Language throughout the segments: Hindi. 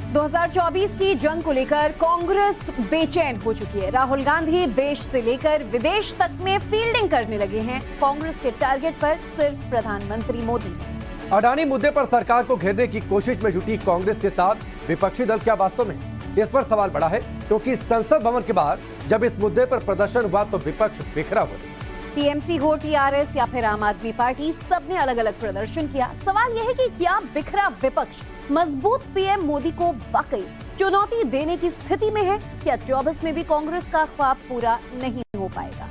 2024 की जंग को लेकर कांग्रेस बेचैन हो चुकी है। राहुल गांधी देश से लेकर विदेश तक में फील्डिंग करने लगे हैं। कांग्रेस के टारगेट पर सिर्फ प्रधानमंत्री मोदी। अडानी मुद्दे पर सरकार को घेरने की कोशिश में जुटी कांग्रेस के साथ विपक्षी दल क्या वास्तव में? इस पर सवाल बढ़ा है क्योंकि संसद भवन के बाहर जब इस मुद्दे पर प्रदर्शन हुआ तो विपक्ष बिखरा हुआ। टीएमसी हो, टीआरएस या फिर आम आदमी पार्टी, सबने अलग अलग प्रदर्शन किया। सवाल यह है कि क्या बिखरा विपक्ष मजबूत पीएम मोदी को वाकई चुनौती देने की स्थिति में है? क्या 24 में भी कांग्रेस का ख्वाब पूरा नहीं हो पाएगा?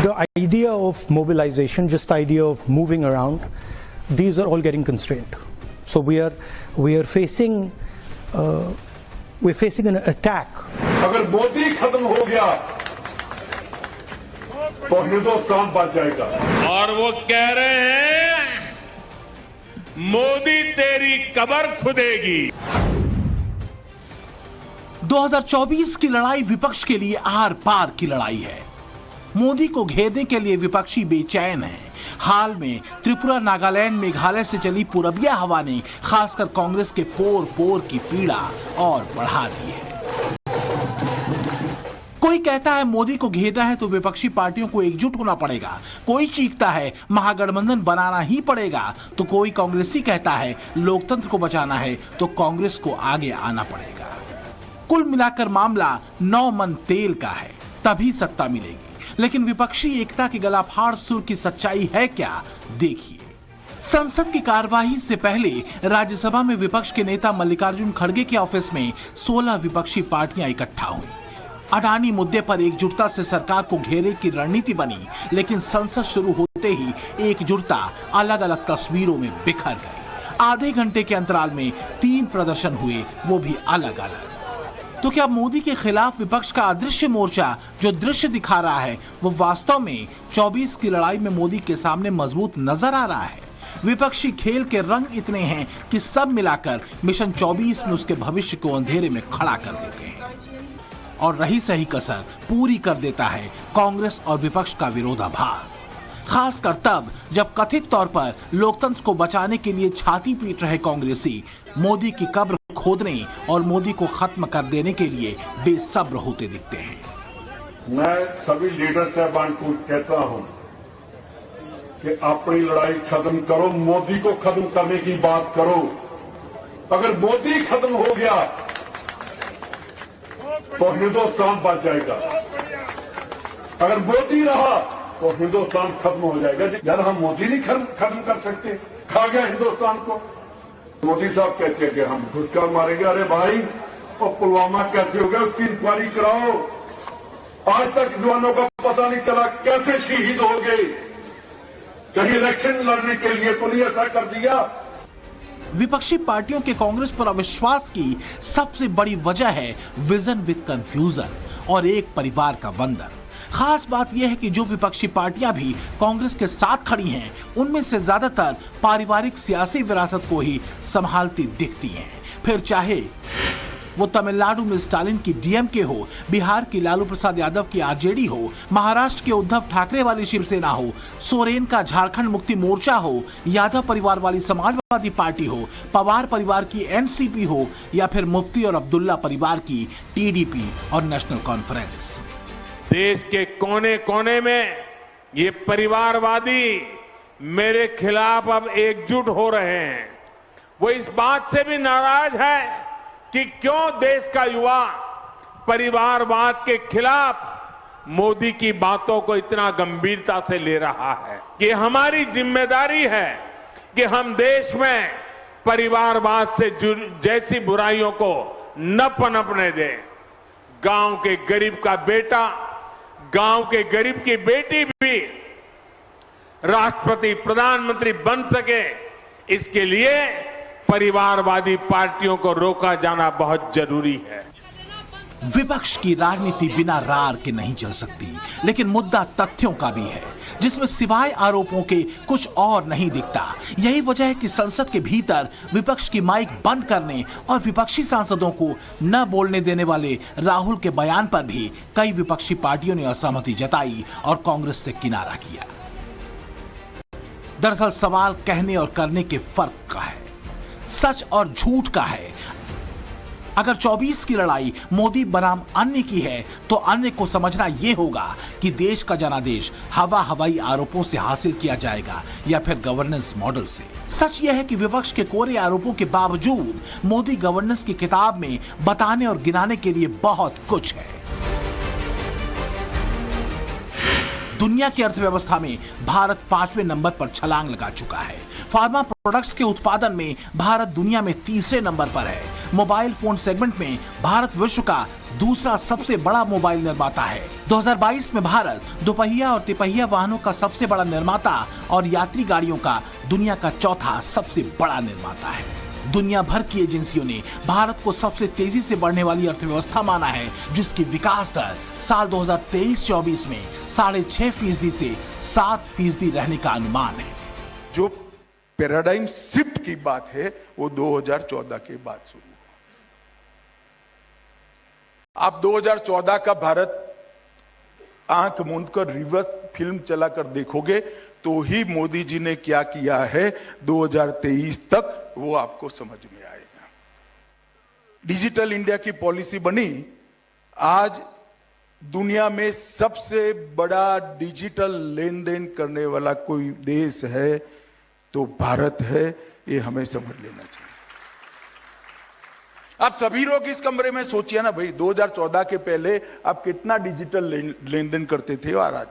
The idea of mobilization, just the idea of moving around, these are all getting constrained. So we are facing an attack. अगर मोदी खत्म हो गया तो हिंदुस्तान बच जाएगा। और वो कह रहे हैं मोदी तेरी कब्र खुदेगी। 2024 की लड़ाई विपक्ष के लिए आर पार की लड़ाई है। मोदी को घेरने के लिए विपक्षी बेचैन है। हाल में त्रिपुरा, नागालैंड, मेघालय से चली पूरबिया हवा ने खासकर कांग्रेस के पोर पोर की पीड़ा और बढ़ा दी है। कोई कहता है मोदी को घेरना है तो विपक्षी पार्टियों को एकजुट होना पड़ेगा। कोई चीखता है महागठबंधन बनाना ही पड़ेगा, तो कोई कांग्रेसी कहता है लोकतंत्र को बचाना है तो कांग्रेस को आगे आना पड़ेगा। कुल मिलाकर मामला 9 मन तेल का है, तभी सत्ता मिलेगी। लेकिन विपक्षी एकता की गला फाड़ सुर की सच्चाई है क्या? देखिए। संसद की कार्यवाही से पहले राज्यसभा में विपक्ष के नेता मल्लिकार्जुन खड़गे के ऑफिस में 16 विपक्षी पार्टियां इकट्ठा हुई। अडानी मुद्दे पर एकजुटता से सरकार को घेरे की रणनीति बनी, लेकिन संसद शुरू होते ही एकजुटता अलग अलग तस्वीरों में बिखर गई। आधे घंटे के अंतराल में 3 प्रदर्शन हुए, वो भी अलग अलग। तो क्या मोदी के खिलाफ विपक्ष का अदृश्य मोर्चा जो दृश्य दिखा रहा है वो वास्तव में 24 की लड़ाई में मोदी के सामने मजबूत नजर आ रहा है? विपक्षी खेल के रंग इतने हैं कि सब मिलाकर मिशन 24 में उसके भविष्य को अंधेरे में खड़ा कर देते हैं। और रही सही कसर पूरी कर देता है कांग्रेस और विपक्ष का विरोधाभास, खासकर तब जब कथित तौर पर लोकतंत्र को बचाने के लिए छाती पीट रहे कांग्रेसी मोदी की कब्र खोदने और मोदी को खत्म कर देने के लिए बेसब्र होते दिखते हैं। मैं सभी लीडर साहबान को कहता हूं कि अपनी लड़ाई खत्म करो, मोदी को खत्म करने की बात करो। अगर मोदी खत्म हो गया तो हिंदुस्तान बच जाएगा। अगर मोदी रहा तो हिंदुस्तान खत्म हो जाएगा। यार हम मोदी नहीं खत्म कर सकते, खा गया हिंदुस्तान को। मोदी साहब कहते हैं कि हम घुसकर मारेंगे। अरे भाई, और पुलवामा कैसे हो गया उसकी इंक्वायरी कराओ। आज तक जवानों का पता नहीं चला कैसे शहीद हो गए। कहीं इलेक्शन लड़ने के लिए तो नहीं ऐसा कर दिया। विपक्षी पार्टियों के कांग्रेस पर अविश्वास की सबसे बड़ी वजह है विजन विद कंफ्यूजन और एक परिवार का बंधन। खास बात यह है कि जो विपक्षी पार्टियां भी कांग्रेस के साथ खड़ी हैं, उनमें से ज्यादातर पारिवारिक सियासी विरासत को ही संभालती दिखती हैं। फिर चाहे वो तमिलनाडु में स्टालिन की डीएमके हो, बिहार की लालू प्रसाद यादव की आरजेडी हो, महाराष्ट्र के उद्धव ठाकरे वाली शिवसेना हो, सोरेन का झारखंड मुक्ति मोर्चा हो, यादव परिवार वाली समाजवादी पार्टी हो, पवार परिवार की एनसीपी हो, या फिर मुफ्ती और अब्दुल्ला परिवार की टीडीपी और नेशनल कॉन्फ्रेंस। देश के कोने कोने में ये परिवारवादी मेरे खिलाफ अब एकजुट हो रहे हैं। वो इस बात से भी नाराज है कि क्यों देश का युवा परिवारवाद के खिलाफ मोदी की बातों को इतना गंभीरता से ले रहा है। कि हमारी जिम्मेदारी है कि हम देश में परिवारवाद से जैसी बुराइयों को न पनपने दें। गांव के गरीब का बेटा, गांव के गरीब की बेटी भी राष्ट्रपति, प्रधानमंत्री बन सके, इसके लिए परिवारवादी पार्टियों को रोका जाना बहुत जरूरी है। विपक्ष की राजनीति बिना रार के नहीं चल सकती, लेकिन मुद्दा तथ्यों का भी है, जिसमें सिवाय आरोपों के कुछ और नहीं दिखता। यही वजह है कि संसद के भीतर विपक्ष की माइक बंद करने और विपक्षी सांसदों को न बोलने देने वाले राहुल के बयान पर भी कई विपक्षी पार्टियों ने असहमति जताई और कांग्रेस से किनारा किया। दरअसल सवाल कहने और करने के फर्क का है, सच और झूठ का है। अगर 24 की लड़ाई मोदी बनाम अन्य की है, तो अन्य को समझना यह होगा कि देश का जनादेश हवाई आरोपों से हासिल किया जाएगा या फिर गवर्नेंस मॉडल से। सच यह है कि विपक्ष के कोरे आरोपों के बावजूद मोदी गवर्नेंस की किताब में बताने और गिनाने के लिए बहुत कुछ है। दुनिया की अर्थव्यवस्था में भारत 5वें नंबर पर छलांग लगा चुका है। फार्मा प्रोडक्ट्स के उत्पादन में भारत दुनिया में 3रे नंबर पर है। मोबाइल फोन सेगमेंट में भारत विश्व का दूसरा सबसे बड़ा मोबाइल निर्माता है। 2022 में भारत दोपहिया और तिपहिया वाहनों का सबसे बड़ा निर्माता और यात्री गाड़ियों का दुनिया का चौथा सबसे बड़ा निर्माता है। दुनिया भर की एजेंसियों ने भारत को सबसे तेजी से बढ़ने वाली अर्थव्यवस्था माना है, जिसकी विकास दर साल 2023-24 में 6.5% से 7% रहने का अनुमान है। जो पैराडाइम शिफ्ट की बात है वो 2014 के बाद शुरू हुआ। आप 2014 का भारत आंख मूंद कर रिवर्स फिल्म चलाकर देखोगे तो ही मोदी जी ने क्या किया है 2023 तक वो आपको समझ में आएगा। डिजिटल इंडिया की पॉलिसी बनी। आज दुनिया में सबसे बड़ा डिजिटल लेन देन करने वाला कोई देश है तो भारत है, ये हमें समझ लेना चाहिए। आप सभी लोग इस कमरे में सोचिए ना भाई, 2014 के पहले आप कितना डिजिटल लेन देन करते थे और आज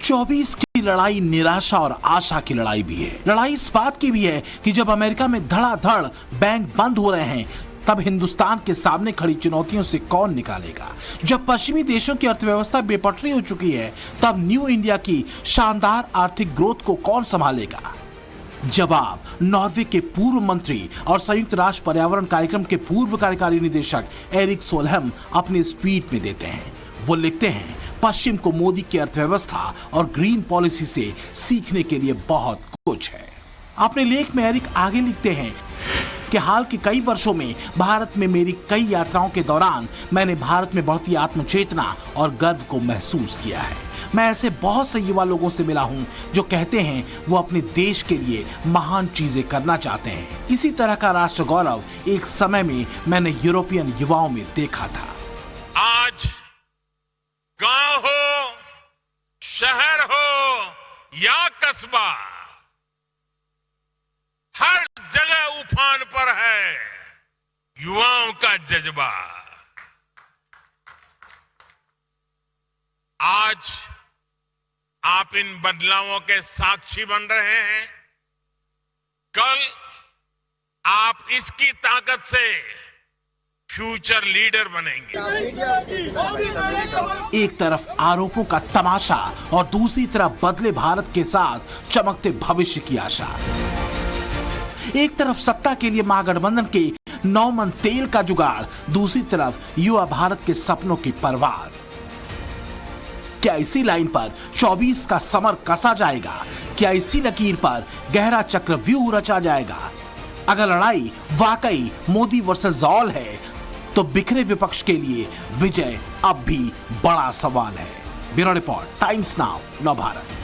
24 की लड़ाई निराशा और आशा की लड़ाई भी है। लड़ाई इस बात की भी है कि जब अमेरिका में धड़ाधड़ बैंक बंद हो रहे हैं, तब हिंदुस्तान के सामने खड़ी चुनौतियों से कौन निकालेगा। जब पश्चिमी देशों की अर्थव्यवस्था बेपटरी हो चुकी है, तब न्यू इंडिया की शानदार आर्थिक ग्रोथ को कौन संभालेगा। जवाब नॉर्वे के पूर्व मंत्री और संयुक्त राष्ट्र पर्यावरण कार्यक्रम के पूर्व कार्यकारी निदेशक एरिक सोलहम अपने इस ट्वीट में देते हैं। वो लिखते हैं, पश्चिम को मोदी की अर्थव्यवस्था और ग्रीन पॉलिसी से सीखने के लिए बहुत कुछ है। अपने लेख में एरिक आगे लिखते हैं कि हाल के कई वर्षों में भारत में मेरी कई यात्राओं के दौरान मैंने भारत में बढ़ती आत्मचेतना और गर्व को महसूस किया है। मैं ऐसे बहुत से युवा लोगों से मिला हूं जो कहते हैं वो अपने देश के लिए महान चीजें करना चाहते हैं। इसी तरह का राष्ट्र गौरव एक समय में मैंने यूरोपियन युवाओं में देखा था। आज गांव हो, शहर हो या कस्बा, हर जगह उफान पर है युवाओं का जज्बा। आज आप इन बदलावों के साक्षी बन रहे हैं। कल आप इसकी ताकत से फ्यूचर लीडर बनेंगे। एक तरफ आरोपों का तमाशा और दूसरी तरफ बदले भारत के साथ चमकते भविष्य की आशा। एक तरफ सत्ता के लिए महागठबंधन के 9 मन तेल का जुगाड़, दूसरी तरफ युवा भारत के सपनों की परवाज। क्या इसी लाइन पर 24 का समर कसा जाएगा? क्या इसी लकीर पर गहरा चक्रव्यूह रचा जाएगा? अगर लड़ाई वाकई मोदी वर्सेस ऑल है, तो बिखरे विपक्ष के लिए विजय अब भी बड़ा सवाल है। Bureau report, times now, Navbharat.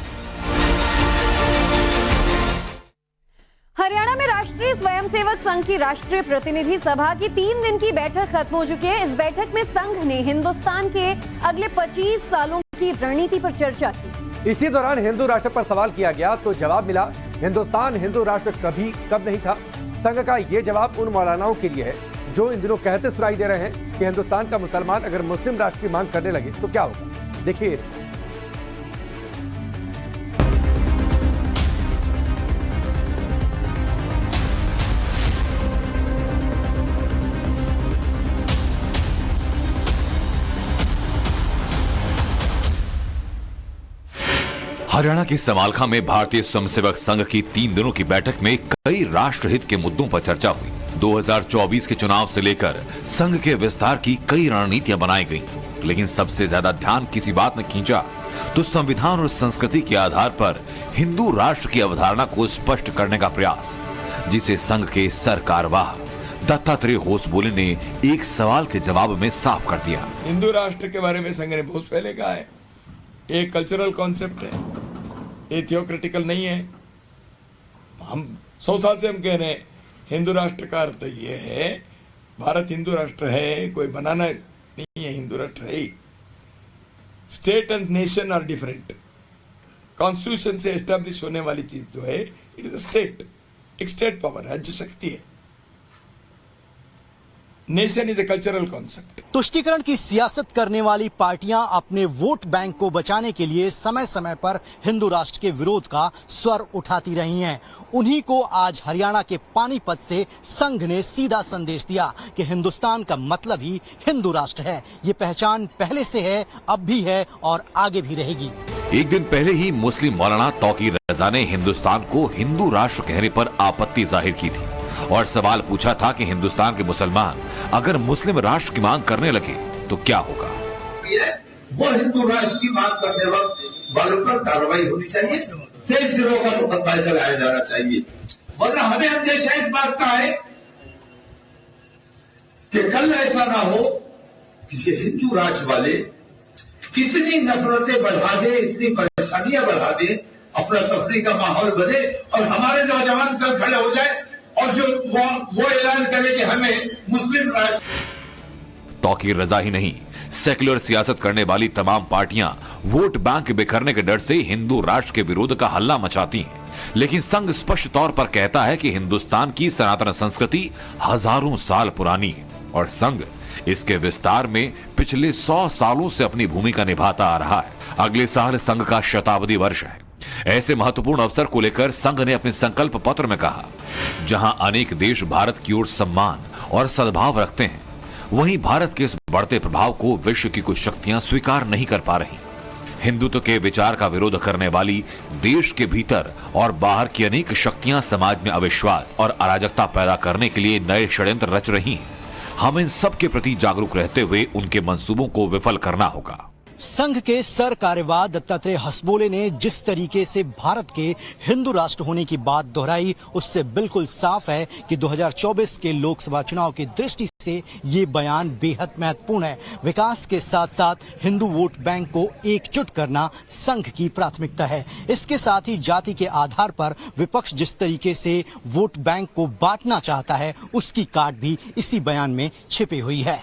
Haryana में राष्ट्रीय स्वयंसेवक संघ की राष्ट्रीय प्रतिनिधि सभा की 3 दिन की बैठक खत्म हो चुकी है। इस बैठक में संघ ने हिंदुस्तान के अगले 25 सालों की रणनीति पर चर्चा की। इसी दौरान हिंदू राष्ट्र पर सवाल किया गया तो जवाब मिला, हिंदुस्तान हिंदू राष्ट्र कभी कब नहीं था। संघ का ये जवाब उन मौलानाओं के लिए है जो इन दिनों कहते सुनाई दे रहे हैं कि हिंदुस्तान का मुसलमान अगर मुस्लिम राष्ट्र की मांग करने लगे तो क्या होगा। देखिए, हरियाणा के समालखा में भारतीय स्वयंसेवक संघ की 3 दिनों की बैठक में कई राष्ट्रहित के मुद्दों पर चर्चा हुई। 2024 के चुनाव से लेकर संघ के विस्तार की कई रणनीतियां बनाई गईं, लेकिन सबसे ज्यादा ध्यान किसी बात ने खींचा तो संविधान और संस्कृति के आधार पर हिंदू राष्ट्र की अवधारणा को स्पष्ट करने का प्रयास, जिसे संघ के सरकारवाह दत्तात्रेय होसबोले ने एक सवाल के जवाब में साफ कर दिया। हिंदू राष्ट्र के बारे में संघ ने बहुत पहले कहा है, एक कल्चरल कॉन्सेप्ट है, ये थियोक्रेटिकल नहीं है। हम 100 साल से हम कह रहे हैं हिंदू राष्ट्र का अर्थ ये है, भारत हिंदू राष्ट्र है, कोई बनाना नहीं है, हिंदू राष्ट्र है ही। State and nation are different. Constitution से एस्टेब्लिश होने वाली चीज जो है इट इज स्टेट, एक स्टेट पावर, राज्य शक्ति है। Nation is a cultural concept. तुष्टीकरण की सियासत करने वाली पार्टियां अपने वोट बैंक को बचाने के लिए समय समय पर हिंदू राष्ट्र के विरोध का स्वर उठाती रही हैं। उन्हीं को आज हरियाणा के पानीपत से संघ ने सीधा संदेश दिया कि हिंदुस्तान का मतलब ही हिंदू राष्ट्र है। ये पहचान पहले से है, अब भी है और आगे भी रहेगी। एक दिन पहले ही मुस्लिम मौलाना तौकीर रजा ने हिंदुस्तान को हिंदू राष्ट्र कहने पर आपत्ति जाहिर की थी और सवाल पूछा था कि हिंदुस्तान के मुसलमान अगर मुस्लिम राष्ट्र की मांग करने लगे तो क्या होगा। वो हिंदू राष्ट्र की मांग करने वक्त वालों पर कार्रवाई होनी चाहिए, देश द्रोह का मुकदमा चलाया जाना चाहिए। वरना हमें अंदेशा इस बात का है कि कल ऐसा ना हो किसी हिंदू राष्ट्र वाले कितनी नफरतें बढ़ा दे, इतनी परेशानियां बढ़ा दे, अफरा तफरी का माहौल बने और हमारे नौजवान कल खड़े हो जाए और जो वो ऐलान करे कि हमें मुस्लिम राष्ट्र। तौकीर रजा ही नहीं, सेक्युलर सियासत करने वाली तमाम पार्टियां वोट बैंक बिखरने के डर से हिंदू राष्ट्र के विरोध का हल्ला मचाती हैं। लेकिन संघ स्पष्ट तौर पर कहता है कि हिंदुस्तान की सनातन संस्कृति हजारों साल पुरानी है और संघ इसके विस्तार में पिछले 100 सालों से अपनी भूमिका निभाता आ रहा है। अगले साल संघ का शताब्दी वर्ष है। ऐसे महत्वपूर्ण अवसर को लेकर संघ ने अपने संकल्प पत्र में कहा, जहां अनेक देश भारत की ओर सम्मान और सद्भाव रखते हैं, वहीं भारत के इस बढ़ते प्रभाव को विश्व की कुछ शक्तियां स्वीकार नहीं कर पा रही। हिंदुत्व के विचार का विरोध करने वाली देश के भीतर और बाहर की अनेक शक्तियां समाज में अविश्वास और अराजकता पैदा करने के लिए नए षड्यंत्र रच रही हैं। हमें इन सब के प्रति जागरूक रहते हुए उनके मंसूबों को विफल करना होगा। संघ के सर कार्यवाह दत्तात्रेय होसबोले ने जिस तरीके से भारत के हिंदू राष्ट्र होने की बात दोहराई, उससे बिल्कुल साफ है कि 2024 के लोकसभा चुनाव की दृष्टि से ये बयान बेहद महत्वपूर्ण है। विकास के साथ साथ हिंदू वोट बैंक को एकजुट करना संघ की प्राथमिकता है। इसके साथ ही जाति के आधार पर विपक्ष जिस तरीके से वोट बैंक को बांटना चाहता है, उसकी काट भी इसी बयान में छिपी हुई है।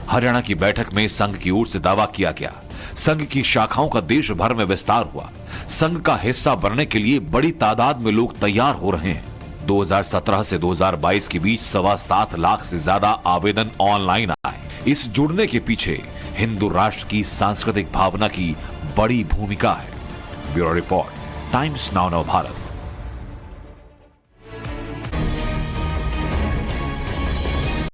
हरियाणा की बैठक में संघ की ओर से दावा किया गया, संघ की शाखाओं का देश भर में विस्तार हुआ। संघ का हिस्सा बनने के लिए बड़ी तादाद में लोग तैयार हो रहे हैं। 2017 से 2022 के बीच 7.25 लाख से ज्यादा आवेदन ऑनलाइन आए। इस जुड़ने के पीछे हिंदू राष्ट्र की सांस्कृतिक भावना की बड़ी भूमिका है। Bureau report, times now Bharat.